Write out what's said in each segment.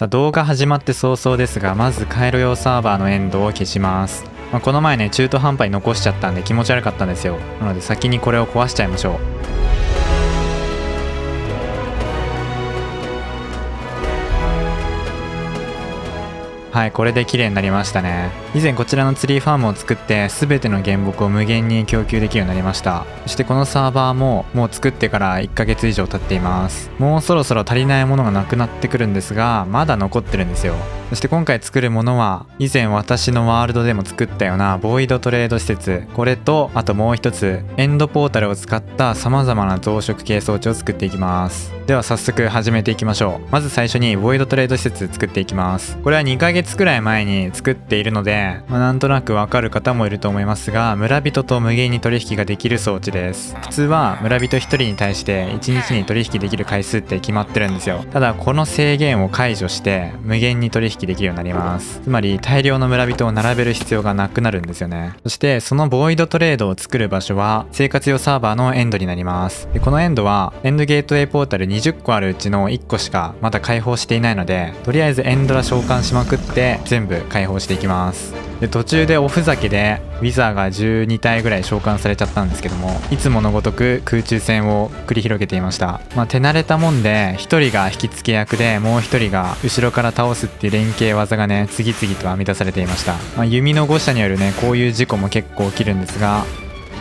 さあ動画始まって早々ですが、まず回路用サーバーのエンドを消します。この前ね中途半端に残しちゃったんで気持ち悪かったんですよ。なので先にこれを壊しちゃいましょう。はい、これで綺麗になりましたね。以前こちらのツリーファームを作って全ての原木を無限に供給できるようになりました。そしてこのサーバーももう作ってから1ヶ月以上経っています。もうそろそろ足りないものがなくなってくるんですが、まだ残ってるんですよ。そして今回作るものは以前私のワールドでも作ったようなボイドトレード施設、これとあともう一つエンドポータルを使った様々な増殖系装置を作っていきます。では早速始めていきましょう。まず最初にボイドトレード施設作っていきます。これは2ヶ月くらい前に作っているので、なんとなくわかる方もいると思いますが、村人と無限に取引ができる装置です。普通は村人1人に対して1日に取引できる回数って決まってるんですよ。ただこの制限を解除して無限に取引できるようになります。つまり大量の村人を並べる必要がなくなるんですよね。そしてそのボイドトレードを作る場所は生活用サーバーのエンドになります。でこのエンドはエンドゲートウェイポータル20個あるうちの1個しかまだ開放していないので、とりあえずエンドラ召喚しまくって全部開放していきます。で途中でおふざけでウィザーが12体ぐらい召喚されちゃったんですけども、いつものごとく空中戦を繰り広げていました。手慣れたもんで1人が引き付け役でもう1人が後ろから倒すっていう連携技がね次々と編み出されていました。弓の誤射によるねこういう事故も結構起きるんですが、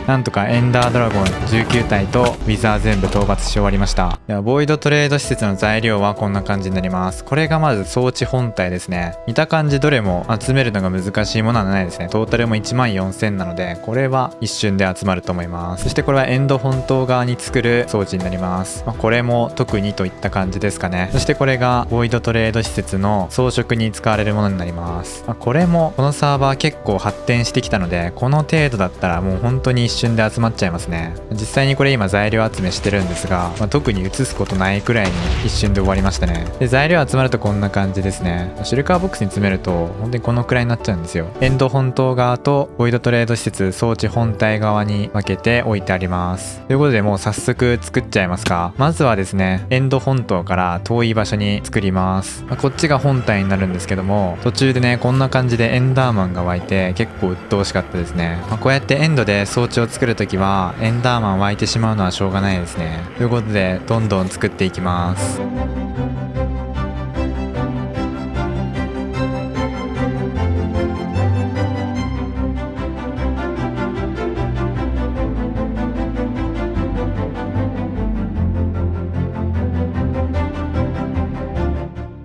なんとかエンダードラゴン19体とウィザー全部討伐し終わりました。ではボイドトレード施設の材料はこんな感じになります。これがまず装置本体ですね。見た感じどれも集めるのが難しいものはないですね。トータルも14000なのでこれは一瞬で集まると思います。そしてこれはエンド本島側に作る装置になります。これも特にといった感じですかね。そしてこれがボイドトレード施設の装飾に使われるものになります。これもこのサーバー結構発展してきたので、この程度だったらもう本当に一瞬で集まっちゃいますね。実際にこれ今材料集めしてるんですが、特に移すことないくらいに一瞬で終わりましたね。で材料集まるとこんな感じですね。シルカーボックスに詰めると本当にこのくらいになっちゃうんですよ。エンド本島側とボイドトレード施設装置本体側に分けて置いてあります。ということでもう早速作っちゃいますか。まずはですねエンド本島から遠い場所に作ります。こっちが本体になるんですけども、途中でねこんな感じでエンダーマンが湧いて結構鬱陶しかったですね。こうやってエンドで装置を作るときはエンダーマン湧いてしまうのはしょうがないですね。ということでどんどん作っていきます。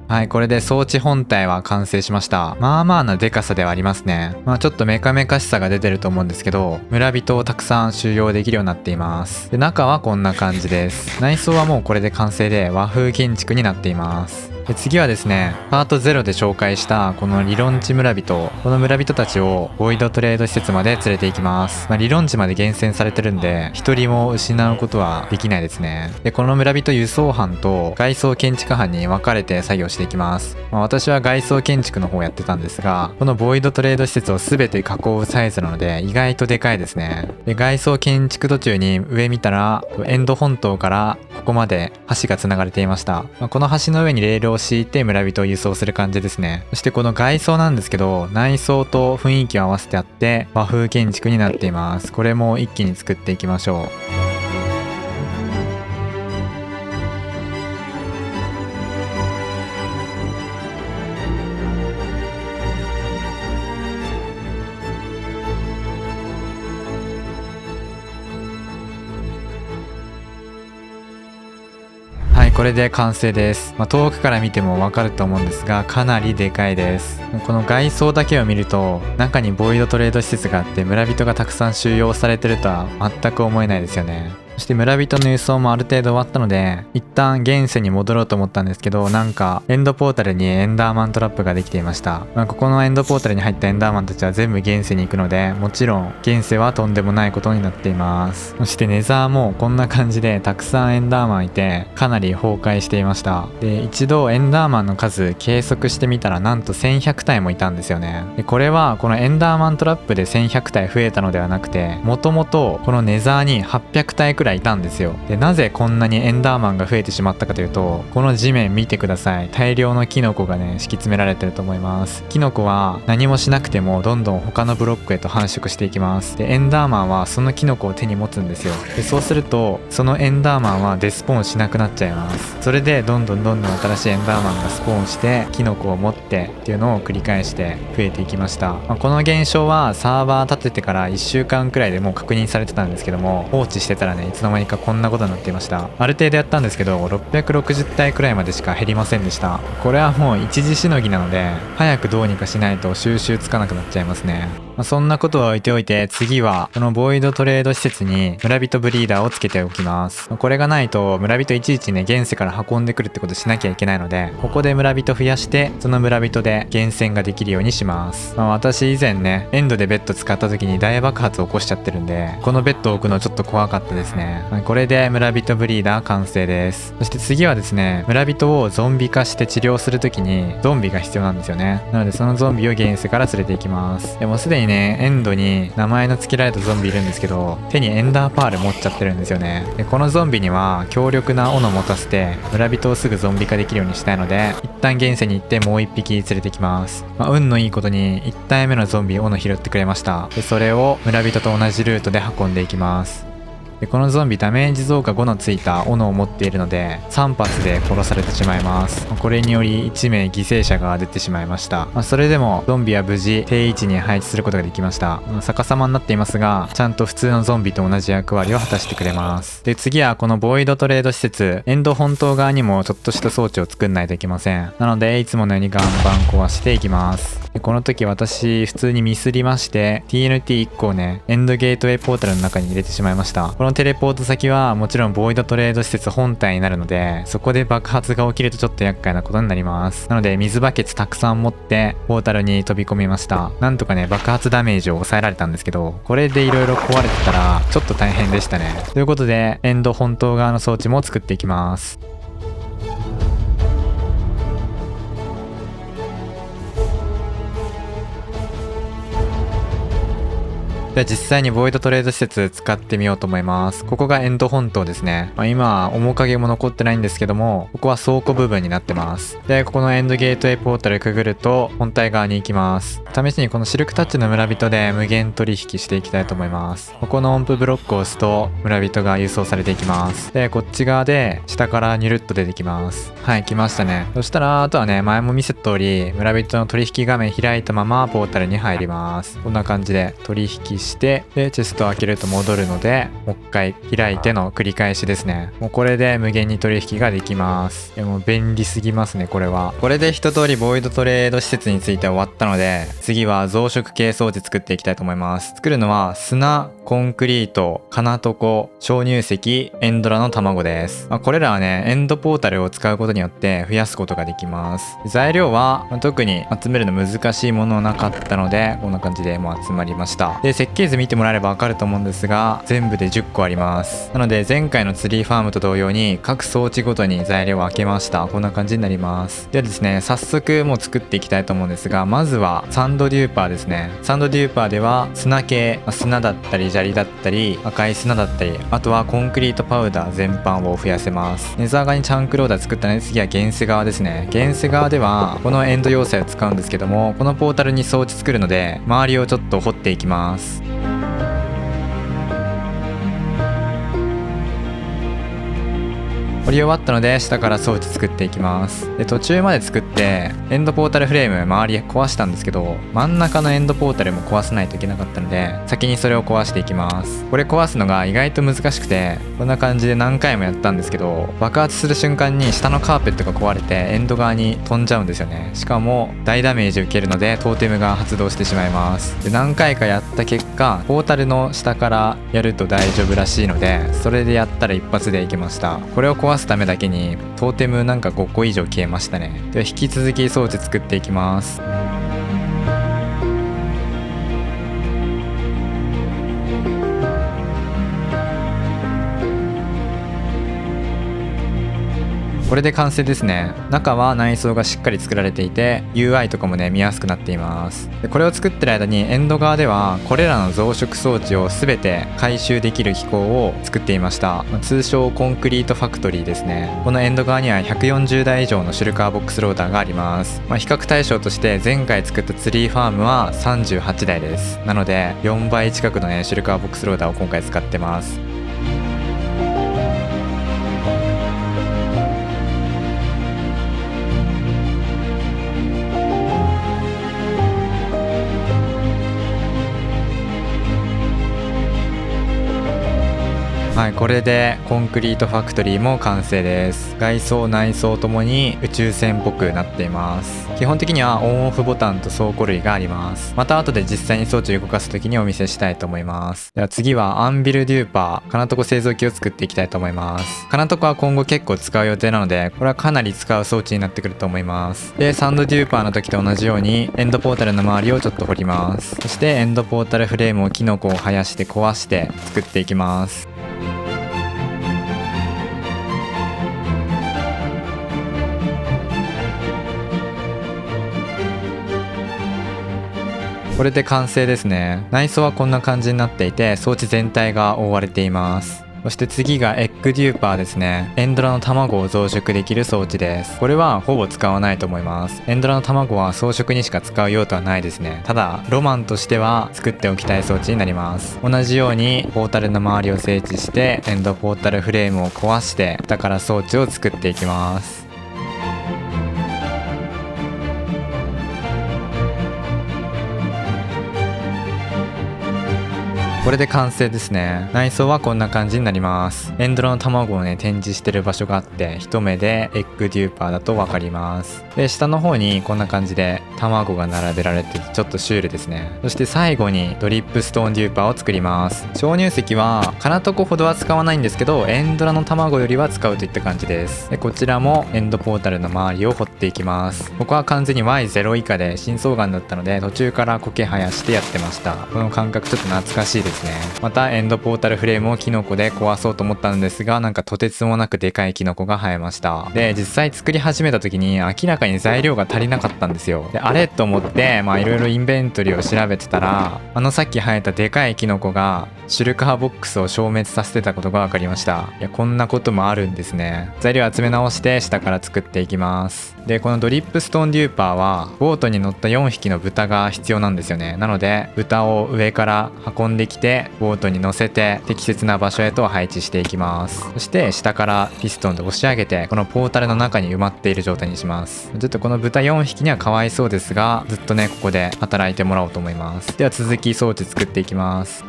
はい、これで装置本体は完成しました。まあまあなデカさではありますね。ちょっとメカメカしさが出てると思うんですけど、村人をたくさん収容できるようになっています。で中はこんな感じです。内装はもうこれで完成で和風建築になっています。で次はですねパート0で紹介したこの理論地村人、この村人たちをボイドトレード施設まで連れて行きます。理論地まで厳選されてるんで一人も失うことはできないですね。でこの村人輸送班と外装建築班に分かれて作業していきます。私は外装建築の方をやってたんですが、このボイドトレード施設を全て囲うサイズなので意外とでかいですね。で外装建築途中に上見たらエンド本島からここまで橋がつながれていました。この橋の上にレールを敷いて村人を輸送する感じですね。そしてこの外装なんですけど、内装と雰囲気を合わせてあって和風建築になっています。これも一気に作っていきましょう。これで完成です。遠くから見てもわかると思うんですが、かなりでかいです。この外装だけを見ると中にボイドトレード施設があって村人がたくさん収容されてるとは全く思えないですよね。そして村人の輸送もある程度終わったので一旦現世に戻ろうと思ったんですけど、なんかエンドポータルにエンダーマントラップができていました。ここのエンドポータルに入ったエンダーマンたちは全部現世に行くので、もちろん現世はとんでもないことになっています。そしてネザーもこんな感じでたくさんエンダーマンいてかなり崩壊していました。で一度エンダーマンの数計測してみたらなんと1100体もいたんですよね。でこれはこのエンダーマントラップで1100体増えたのではなくて、もともとこのネザーに800体くらいくらいいたんですよ。で、なぜこんなにエンダーマンが増えてしまったかというと、この地面見てください。大量のキノコがね、敷き詰められてると思います。キノコは何もしなくてもどんどん他のブロックへと繁殖していきます。で、エンダーマンはそのキノコを手に持つんですよ。で、そうするとそのエンダーマンはデスポーンしなくなっちゃいます。それでどんどん新しいエンダーマンがスポーンしてキノコを持ってっていうのを繰り返して増えていきました。この現象はサーバー立ててから1週間くらいでもう確認されてたんですけども、放置してたらね、いつの間にかこんなことになっていました。ある程度やったんですけど660体くらいまでしか減りませんでした。これはもう一時しのぎなので早くどうにかしないと収集つかなくなっちゃいますね。そんなことは置いておいて、次はこのボイドトレード施設に村人ブリーダーをつけておきます。これがないと村人いちいちね、現世から運んでくるってことしなきゃいけないので、ここで村人増やしてその村人で厳選ができるようにします。私以前ね、エンドでベッド使った時に大爆発を起こしちゃってるんで、このベッドを置くのちょっと怖かったですね。これで村人ブリーダー完成です。そして次はですね、村人をゾンビ化して治療する時にゾンビが必要なんですよね。なのでそのゾンビを現世から連れて行きます。でもすでにね、エンドに名前の付けられたゾンビいるんですけど、手にエンダーパール持っちゃってるんですよね。で、このゾンビには強力な斧を持たせて村人をすぐゾンビ化できるようにしたいので、一旦現世に行ってもう一匹連れてきます。運のいいことに1体目のゾンビ斧拾ってくれました。で、それを村人と同じルートで運んでいきます。で、このゾンビダメージ増加5のついた斧を持っているので3発で殺されてしまいます。これにより1名犠牲者が出てしまいました。それでもゾンビは無事定位置に配置することができました。逆さまになっていますが、ちゃんと普通のゾンビと同じ役割を果たしてくれます。で、次はこのボイドトレード施設、エンド本島側にもちょっとした装置を作んないといけません。なのでいつものようにガンバン壊していきます。で、この時私普通にミスりまして TNT1 個をね、エンドゲートウェイポータルの中に入れてしまいました。このテレポート先はもちろんボイドトレード施設本体になるので、そこで爆発が起きるとちょっと厄介なことになります。なので水バケツたくさん持ってポータルに飛び込みました。なんとかね、爆発ダメージを抑えられたんですけど、これで色々壊れてたらちょっと大変でしたね。ということでエンド本島側の装置も作っていきます。では実際にボイドトレード施設使ってみようと思います。ここがエンド本島ですね。今面影も残ってないんですけども、ここは倉庫部分になってます。で、ここのエンドゲートウェイポータルくぐると本体側に行きます。試しにこのシルクタッチの村人で無限取引していきたいと思います。ここの音符ブロックを押すと村人が輸送されていきます。で、こっち側で下からニュルっと出てきます。はい、来ましたね。そしたらあとはね、前も見せた通り村人の取引画面開いたままポータルに入ります。こんな感じで取引して、でチェストを開けると戻るので、もう一回開いての繰り返しですね。もうこれで無限に取引ができます。もう便利すぎますね、これは。これで一通りボイドトレード施設について終わったので、次は増殖系装置作っていきたいと思います。作るのは砂、コンクリート、金床、鍾乳石、エンドラの卵です。これらはね、エンドポータルを使うことによって増やすことができます。材料は特に集めるの難しいものなかったので、こんな感じでもう集まりました。で、設計図見てもらえればわかると思うんですが、全部で10個あります。なので前回のツリーファームと同様に各装置ごとに材料を開けました。こんな感じになります。ではですね、早速もう作っていきたいと思うんですが、まずはサンドデューパーですね。サンドデューパーでは砂系、砂だったり砂利だったり赤い砂だったり、あとはコンクリートパウダー全般を増やせます。ネザー側にチャンクローダー作ったので、次は現世側ですね。現世側ではこのエンド要塞を使うんですけども、このポータルに装置作るので周りをちょっと掘っていきます。掘り終わったので下から装置作っていきます。で、途中まで作ってエンドポータルフレーム周り壊したんですけど、真ん中のエンドポータルも壊さないといけなかったので先にそれを壊していきます。これ壊すのが意外と難しくて、こんな感じで何回もやったんですけど、爆発する瞬間に下のカーペットが壊れてエンド側に飛んじゃうんですよね。しかも大ダメージ受けるのでトーテムが発動してしまいます。で、何回かやった結果ポータルの下からやると大丈夫らしいので、それでやったら一発でいけました。これを壊すためだけにトーテムなんか5個以上消えましたね。では引き続き装置作っていきます。これで完成ですね。中は内装がしっかり作られていて UI とかもね見やすくなっています。でこれを作ってる間にエンド側ではこれらの増殖装置を全て回収できる機構を作っていました。通称コンクリートファクトリーですね。このエンド側には140台以上のシュルカーボックスローダーがあります。比較対象として前回作ったツリーファームは38台です。なので4倍近くのねシュルカーボックスローダーを今回使ってます。はい、これでコンクリートファクトリーも完成です。外装内装ともに宇宙船っぽくなっています。基本的にはオンオフボタンと倉庫類があります。また後で実際に装置を動かす時にお見せしたいと思います。では次はアンビルデューパー金床製造機を作っていきたいと思います。金床は今後結構使う予定なのでこれはかなり使う装置になってくると思います。でサンドデューパーの時と同じようにエンドポータルの周りをちょっと掘ります。そしてエンドポータルフレームをキノコを生やして壊して作っていきます。これで完成ですね。内装はこんな感じになっていて装置全体が覆われています。そして次がエッグデューパーですね。エンドラの卵を増殖できる装置です。これはほぼ使わないと思います。エンドラの卵は装飾にしか使う用途はないですね。ただロマンとしては作っておきたい装置になります。同じようにポータルの周りを整地してエンドポータルフレームを壊してだから装置を作っていきます。これで完成ですね。内装はこんな感じになります。エンドラの卵をね展示してる場所があって一目でエッグデューパーだと分かります。で下の方にこんな感じで卵が並べられてちょっとシュールですね。そして最後にドリップストーンデューパーを作ります。鍾乳石は金床ほどは使わないんですけどエンドラの卵よりは使うといった感じです。でこちらもエンドポータルの周りを掘っていきます。ここは完全に Y0 以下で深層岩だったので途中から苔生やしてやってました。この感覚ちょっと懐かしいです。またエンドポータルフレームをキノコで壊そうと思ったんですがなんかとてつもなくでかいキノコが生えました。で実際作り始めた時に明らかに材料が足りなかったんですよ。であれと思っていろいろインベントリを調べてたらさっき生えたでかいキノコがシュルカーボックスを消滅させてたことが分かりました。いやこんなこともあるんですね。材料集め直して下から作っていきます。でこのドリップストーンデューパーはボートに乗った4匹の豚が必要なんですよね。なので豚を上から運んできてボートに乗せて適切な場所へと配置していきます。そして下からピストンで押し上げてこのポータルの中に埋まっている状態にします。ちょっとこの豚4匹にはかわいそうですがずっとねここで働いてもらおうと思います。では続き装置作っていきます。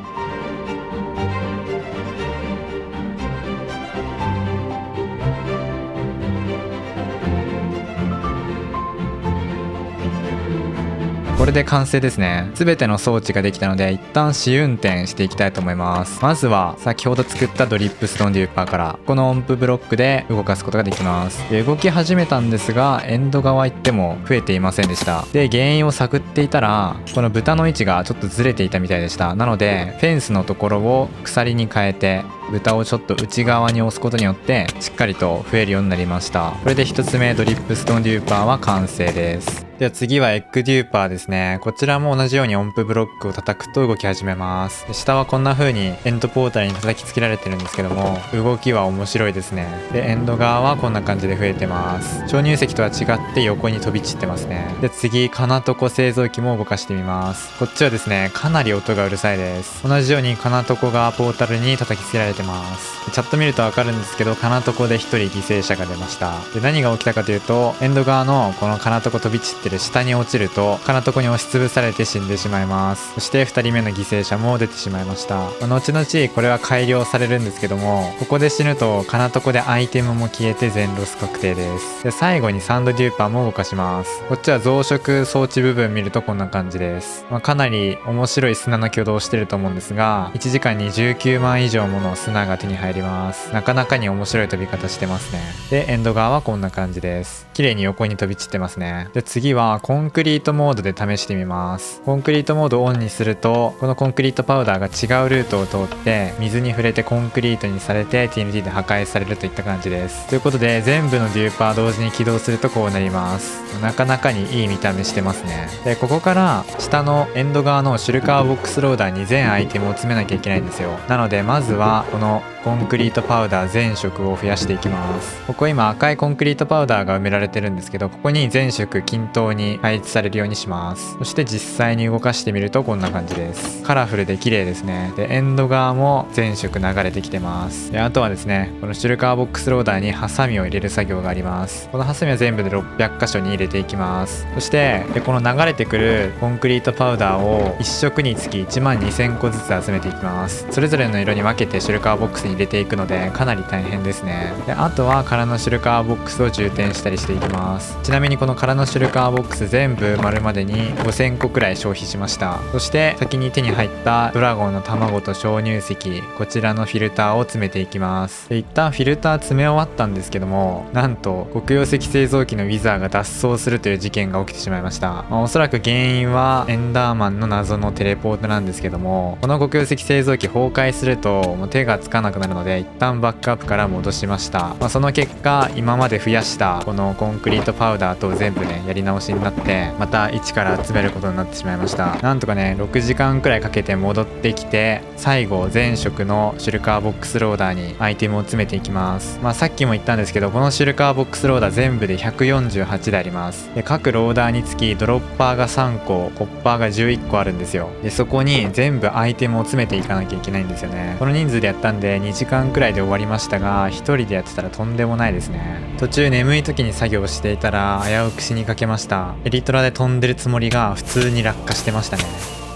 これで完成ですね。全ての装置ができたので一旦試運転していきたいと思います。まずは先ほど作ったドリップストーンデューパーからこの音符ブロックで動かすことができます。で動き始めたんですがエンド側行っても増えていませんでした。で原因を探っていたらこの豚の位置がちょっとずれていたみたいでした。なのでフェンスのところを鎖に変えて豚をちょっと内側に押すことによってしっかりと増えるようになりました。これで1つ目ドリップストーンデューパーは完成です。では次はエッグデューパーですね。こちらも同じように音符ブロックを叩くと動き始めます。で下はこんな風にエンドポータルに叩きつけられてるんですけども動きは面白いですね。でエンド側はこんな感じで増えてます。鍾乳石とは違って横に飛び散ってますね。で次金床製造機も動かしてみます。こっちはですねかなり音がうるさいです。同じように金床がポータルに叩きつけられてます。チャット見るとわかるんですけど金床で1人犠牲者が出ました。で何が起きたかというとエンド側のこの金床飛び散ってる下に落ちると金床に押しつぶされて死んでしまいます。そして2人目の犠牲者も出てしまいました。後々これは改良されるんですけどもここで死ぬと金床でアイテムも消えて全ロス確定です。で最後にサンドデューパーも動かします。こっちは増殖装置部分見るとこんな感じです。かなり面白い砂の挙動をしてると思うんですが1時間に19万以上もの砂が手に入ります。なかなかに面白い飛び方してますね。でエンド側はこんな感じです。綺麗に横に飛び散ってますね。で次はコンクリートモードで試してみます。コンクリートモードをオンにすると、このコンクリートパウダーが違うルートを通って水に触れてコンクリートにされて TNT で破壊されるといった感じです。ということで全部のデューパー同時に起動するとこうなります。なかなかにいい見た目してますね。でここから下のエンド側のシュルカーボックスローダーに全アイテムを詰めなきゃいけないんですよ。なのでまずはこのコンクリートパウダー全色を増やしていきます。ここ今赤いコンクリートパウダーが埋められてるんですけど、ここに全色均等に配置されるようにします。そして実際に動かしてみるとこんな感じです。カラフルで綺麗ですね。でエンド側も全色流れてきてます。であとはですね、このシュルカーボックスローダーにハサミを入れる作業があります。このハサミは全部で600箇所に入れていきます。そしてこの流れてくるコンクリートパウダーを1色につき12000個ずつ集めていきます。それぞれの色に分けてシュルカーボックスに入れていくのでかなり大変ですね。であとは空のシュルカーボックスを充填したりしていきます。ちなみにこの空のシュルカーボックス全部丸までに5000個くらい消費しました。そして先に手に入ったドラゴンの卵と鍾乳石、こちらのフィルターを詰めていきます。で一旦フィルター詰め終わったんですけども、なんと黒曜石製造機のウィザーが脱走するという事件が起きてしまいました。おそらく原因はエンダーマンの謎のテレポートなんですけども、この黒曜石製造機崩壊するともう手がつかなくなるので一旦バックアップから戻しました。その結果今まで増やしたこのコンクリートパウダーと全部ねやり直しになってまた一から集めることになってしまいました。なんとかね6時間くらいかけて戻ってきて、最後全色のシュルカーボックスローダーにアイテムを詰めていきます。さっきも言ったんですけど、このシュルカーボックスローダー全部で148台あります。で各ローダーにつきドロッパーが3個、ホッパーが11個あるんですよ。でそこに全部アイテムを詰めていかなきゃいけないんですよね。この人数でやったんで2時間くらいで終わりましたが、1人でやってたらとんでもないですね。途中眠い時に作業していたら危うく死にかけました。エリトラで飛んでるつもりが普通に落下してましたね。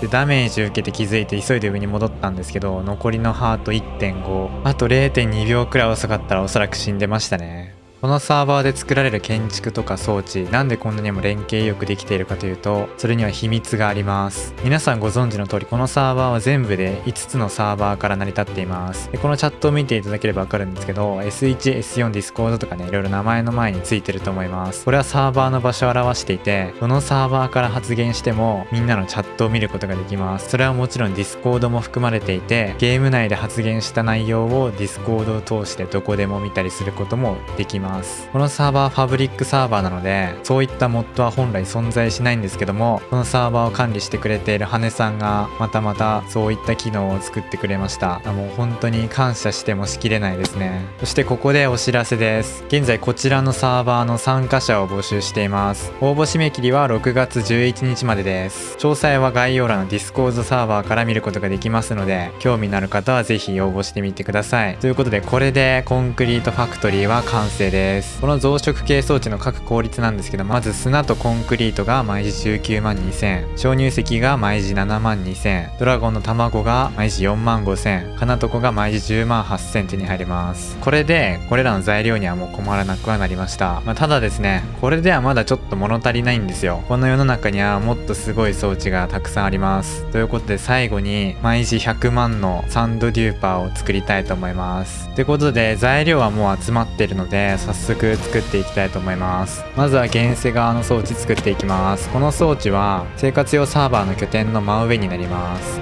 でダメージ受けて気づいて急いで上に戻ったんですけど、残りのハート 1.5、 あと 0.2 秒くらい遅かったらおそらく死んでましたね。このサーバーで作られる建築とか装置、なんでこんなにも連携よくできているかというと、それには秘密があります。皆さんご存知の通り、このサーバーは全部で5つのサーバーから成り立っています。でこのチャットを見ていただければわかるんですけど、 S1、S4、Discord とかね、いろいろ名前の前についてると思います。これはサーバーの場所を表していて、どのサーバーから発言してもみんなのチャットを見ることができます。それはもちろん Discord も含まれていて、ゲーム内で発言した内容を Discord を通してどこでも見たりすることもできます。このサーバーファブリックサーバーなので、そういったモッドは本来存在しないんですけども、このサーバーを管理してくれている羽さんがまたそういった機能を作ってくれました。もう本当に感謝してもしきれないですね。そしてここでお知らせです。現在こちらのサーバーの参加者を募集しています。応募締め切りは6月11日までです。詳細は概要欄の Discord サーバーから見ることができますので、興味のある方はぜひ応募してみてください。ということで、これでコンクリートファクトリーは完成です。この増殖系装置の各効率なんですけど、まず砂とコンクリートが毎時19万2000、鍾乳石が毎時7万2000、ドラゴンの卵が毎時4万5000、金床が毎時10万8000手に入ります。これでこれらの材料にはもう困らなくはなりました。ただですね、これではまだちょっと物足りないんですよ。この世の中にはもっとすごい装置がたくさんあります。ということで最後に毎時100万のサンドデューパーを作りたいと思います。ということで材料はもう集まっているので、早速作っていきたいと思います。まずは現世側の装置作っていきます。この装置は生活用サーバーの拠点の真上になります。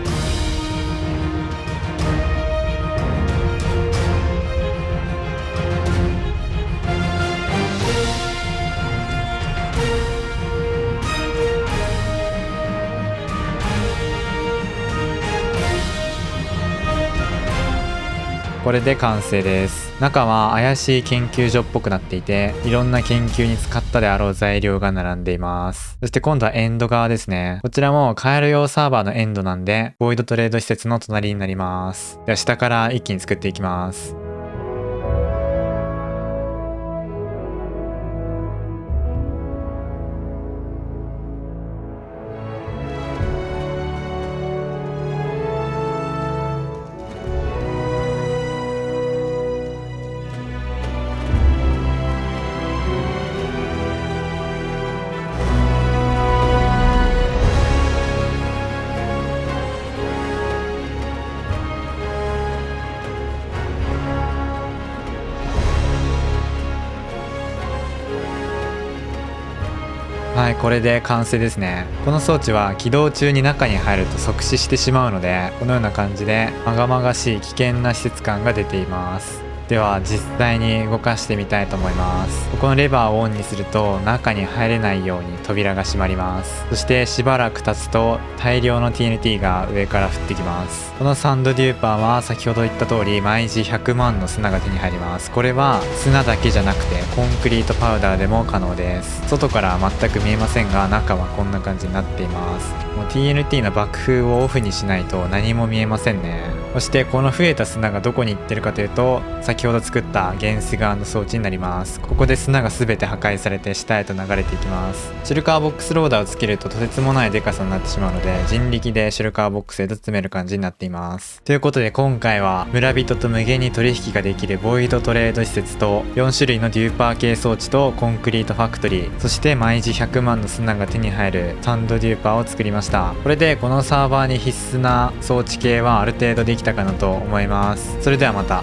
これで完成です。中は怪しい研究所っぽくなっていて、いろんな研究に使ったであろう材料が並んでいます。そして今度はエンド側ですね。こちらもカエル用サーバーのエンドなんで、ボイドトレード施設の隣になります。では下から一気に作っていきます。はい、これで完成ですね。この装置は起動中に中に入ると即死してしまうので、このような感じでまがまがしい危険な施設感が出ています。では実際に動かしてみたいと思います。ここのレバーをオンにすると中に入れないように扉が閉まります。そしてしばらく経つと大量の TNT が上から降ってきます。このサンドデューパーは先ほど言った通り毎時100万の砂が手に入ります。これは砂だけじゃなくてコンクリートパウダーでも可能です。外から全く見えませんが中はこんな感じになっています。もう TNT の爆風をオフにしないと何も見えませんね。そしてこの増えた砂がどこに行ってるかというと、先ほど作った原子側の装置になります。ここで砂が全て破壊されて下へと流れていきます。シルカーボックスローダーをつけるととてつもないデカさになってしまうので、人力でシルカーボックスへと詰める感じになっています。ということで今回は村人と無限に取引ができるボイドトレード施設と4種類のデューパー系装置とコンクリートファクトリー、そして毎時100万の砂が手に入るサンドデューパーを作りました。これでこのサーバーに必須な装置系はある程度できたかなと思います。それではまた。